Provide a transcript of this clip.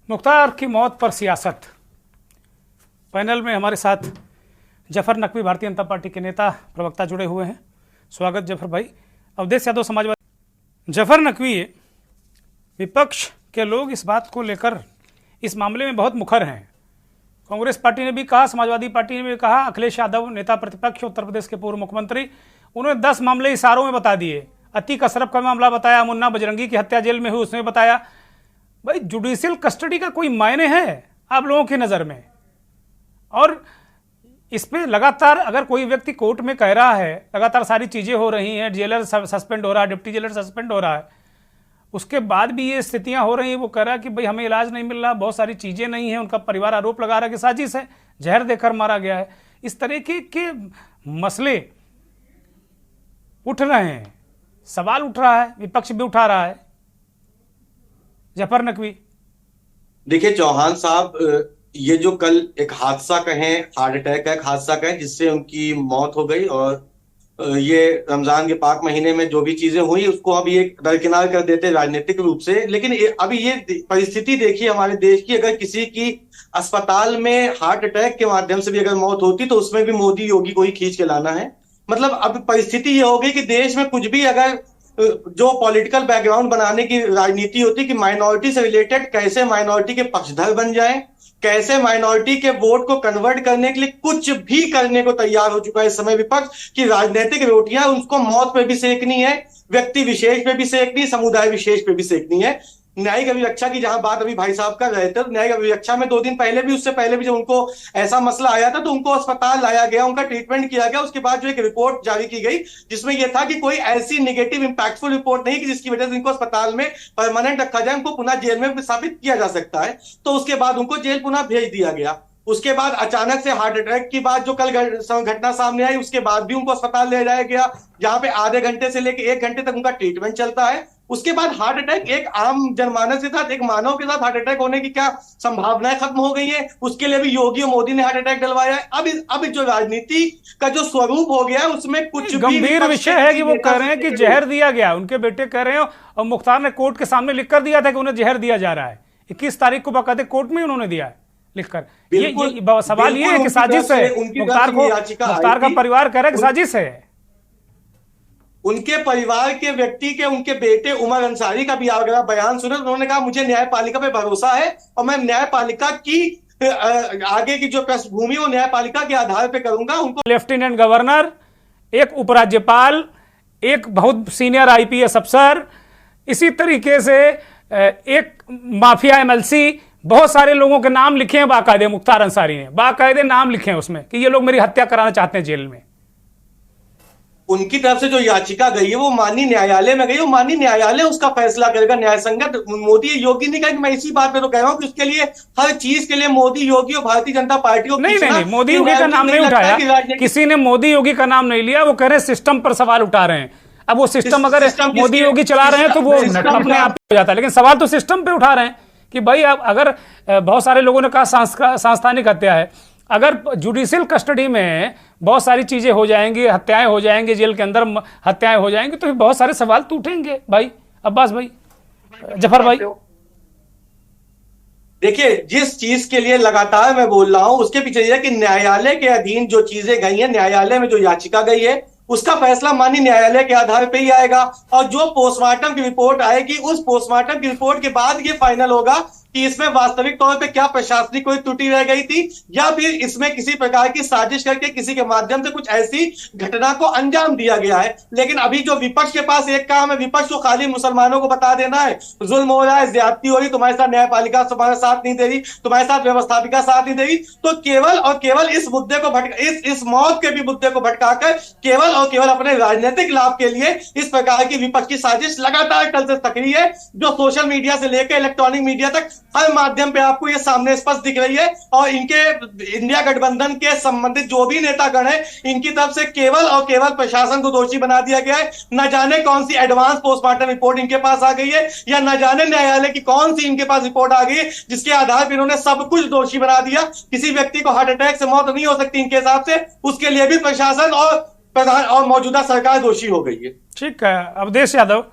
मुख्तार की मौत पर सियासत। पैनल में हमारे साथ जफर नकवी भारतीय जनता पार्टी के नेता प्रवक्ता जुड़े हुए हैं। स्वागत जफर भाई। अवधेश यादव समाजवादी। जफर नकवी, विपक्ष के लोग इस बात को लेकर इस मामले में बहुत मुखर हैं। कांग्रेस पार्टी ने भी कहा, समाजवादी पार्टी ने भी कहा, अखिलेश यादव नेता प्रतिपक्ष उत्तर प्रदेश के पूर्व मुख्यमंत्री, उन्होंने 10 मामले इशारों में बता दिए। अतीक अशरफ का मामला बताया, मुन्ना बजरंगी की हत्या जेल में हुई उसने बताया। भाई जुडिशियल कस्टडी का कोई मायने है आप लोगों की नज़र में? और इस पे लगातार अगर कोई व्यक्ति कोर्ट में कह रहा है, लगातार सारी चीज़ें हो रही हैं, जेलर सस्पेंड हो रहा है, डिप्टी जेलर सस्पेंड हो रहा है, उसके बाद भी ये स्थितियां हो रही हैं, वो कह रहा है कि भाई हमें इलाज नहीं मिल रहा, बहुत सारी चीज़ें नहीं हैं, उनका परिवार आरोप लगा रहा है कि साजिश है, जहर देकर मारा गया है। इस तरीके के मसले उठ रहे हैं, सवाल उठ रहा है, विपक्ष भी उठा रहा है। जफर नकवी, देखिए चौहान साहब, ये जो कल एक हादसा कहें, हार्ट अटैक का एक हादसा कहें जिससे उनकी मौत हो गई, और ये रमजान के पाक महीने में जो भी चीजें हुई उसको अभी एक दरकिनार कर देते राजनीतिक रूप से। लेकिन अभी ये परिस्थिति देखिए हमारे देश की, अगर किसी की अस्पताल में हार्ट अटैक के माध्यम से भी अगर मौत होती तो उसमें भी मोदी योगी को ही खींच के लाना है। मतलब अब परिस्थिति ये हो गई कि देश में कुछ भी अगर जो पॉलिटिकल बैकग्राउंड बनाने की राजनीति होती कि माइनॉरिटी से रिलेटेड कैसे माइनॉरिटी के पक्षधर बन जाए, कैसे माइनॉरिटी के वोट को कन्वर्ट करने के लिए कुछ भी करने को तैयार हो चुका है इस समय विपक्ष की। राजनीतिक रोटियां उनको मौत पे भी सेकनी है, व्यक्ति विशेष पे भी सेकनी, समुदाय विशेष पे भी सेकनी है। न्यायिक अभिरक्षा की जहां बात अभी भाई साहब कर रहे थे, न्यायिक अभिरक्षा में 2 दिन पहले भी, उससे पहले भी जब उनको ऐसा मसला आया था तो उनको अस्पताल लाया गया, उनका ट्रीटमेंट किया गया। उसके बाद जो एक रिपोर्ट जारी की गई जिसमें यह था कि कोई ऐसी नेगेटिव इंपैक्टफुल रिपोर्ट नहीं कि जिसकी वजह से इनको अस्पताल में परमानेंट रखा जाए, उनको पुनः जेल में स्थापित किया जा सकता है। तो उसके बाद उनको जेल पुनः भेज दिया गया। उसके बाद अचानक से हार्ट अटैक की बात जो कल घटना सामने आई, उसके बाद भी उनको अस्पताल ले जाया गया, जहां पे आधे घंटे से लेकर 1 घंटे तक उनका ट्रीटमेंट चलता है। उसके बाद हार्ट अटैक, एक आम जनमानस के साथ, एक मानव के साथ हार्ट अटैक होने की क्या संभावनाएं खत्म हो गई है, उसके लिए भी योगी और मोदी ने हार्ट अटैक डलवाया है। अब जो राजनीति का जो स्वरूप हो गया है उसमें कुछ गंभीर विषय है कि वो कह रहे हैं कि जहर दिया गया, उनके बेटे कह रहे हैं, और मुख्तार ने कोर्ट के सामने लिख कर दिया था कि उन्हें जहर दिया जा रहा है। 21 तारीख को बाकायदे कोर्ट में उन्होंने दिया है लिखकर। ये सवाल ये है कि साजिश है, मुख्तार का परिवार कह रहा है कि साजिश है। उनके परिवार के व्यक्ति के, उनके बेटे उमर अंसारी का भी अगर बयान सुने, उन्होंने कहा मुझे न्यायपालिका पे भरोसा है और मैं न्यायपालिका की आगे की जो पृष्ठभूमि वो न्यायपालिका के आधार पे करूंगा। उनको लेफ्टिनेंट गवर्नर, एक उपराज्यपाल, एक बहुत सीनियर आईपीएस अफसर, इसी तरीके से एक माफिया एमएलसी, बहुत सारे लोगों के नाम लिखे हैं बाकायदे। मुख्तार अंसारी ने बाकायदे नाम लिखे हैं उसमें कि ये लोग मेरी हत्या कराना चाहते हैं जेल में। उनकी तरफ से जो याचिका गई है वो माननीय न्यायालय में गई, वो माननीय न्यायालय उसका फैसला करेगा, न्याय संगत। मोदी योगी ने कहा कि मैं इसी बात पे तो कह रहा हूं कि उसके लिए हर चीज के लिए मोदी योगी और भारतीय जनता पार्टी को नहीं, मोदी योगी का नाम नहीं उठाया, किसी ने मोदी योगी का नाम नहीं लिया। वो कह रहे हैं सिस्टम पर सवाल उठा रहे हैं। अब वो सिस्टम अगर मोदी योगी चला रहे हैं तो वो अपने आप हो जाता है, लेकिन सवाल तो सिस्टम पे उठा रहे हैं कि भाई अगर बहुत सारे लोगों ने कहा सांस्थानिक हत्या है, अगर जुडिशियल कस्टडी में बहुत सारी चीजें हो जाएंगी, हत्याएं हो जाएंगी, जेल के अंदर हत्याएं हो जाएंगी, तो बहुत सारे सवाल तो उठेंगे। भाई अब्बास भाई, जफर भाई, देखिए जिस चीज के लिए लगातार मैं बोल रहा हूं उसके पीछे यह कि न्यायालय के अधीन जो चीजें गई हैं, न्यायालय में जो याचिका गई है उसका फैसला माननीय न्यायालय के आधार पे ही आएगा। और जो पोस्टमार्टम की रिपोर्ट आएगी उस पोस्टमार्टम की रिपोर्ट के बाद ये फाइनल होगा कि इसमें वास्तविक तौर पे क्या प्रशासनिक कोई त्रुटि रह गई थी, या फिर इसमें किसी प्रकार की साजिश करके किसी के माध्यम से कुछ ऐसी घटना को अंजाम दिया गया है। लेकिन अभी जो विपक्ष के पास एक काम है, विपक्ष को खाली मुसलमानों को बता देना है जुल्म हो रहा है, ज्यादती हो रही, तुम्हारे साथ न्यायपालिका तुम्हारा साथ नहीं दे रही, तुम्हारे साथ व्यवस्थापिका साथ नहीं दे रही। तो केवल और केवल इस मुद्दे को इस मौत के भी मुद्दे को भटकाकर केवल और केवल अपने राजनीतिक लाभ के लिए इस प्रकार की विपक्ष की साजिश लगातार कल से सक्रिय है, जो सोशल मीडिया से लेकर इलेक्ट्रॉनिक मीडिया तक हर माध्यम पे आपको ये सामने स्पष्ट दिख रही है। और इनके इंडिया गठबंधन के संबंधित जो भी नेतागण है, इनकी तरफ से केवल और केवल प्रशासन को दोषी बना दिया गया है। न जाने कौन सी एडवांस पोस्टमार्टम रिपोर्ट इनके पास आ गई है, या न जाने न्यायालय की कौन सी इनके पास रिपोर्ट आ गई है जिसके आधार पर इन्होंने सब कुछ दोषी बना दिया। किसी व्यक्ति को हार्ट अटैक से मौत नहीं हो सकती इनके हिसाब से, उसके लिए भी प्रशासन और प्रधान और मौजूदा सरकार दोषी हो गई है। ठीक है। अवधेश यादव,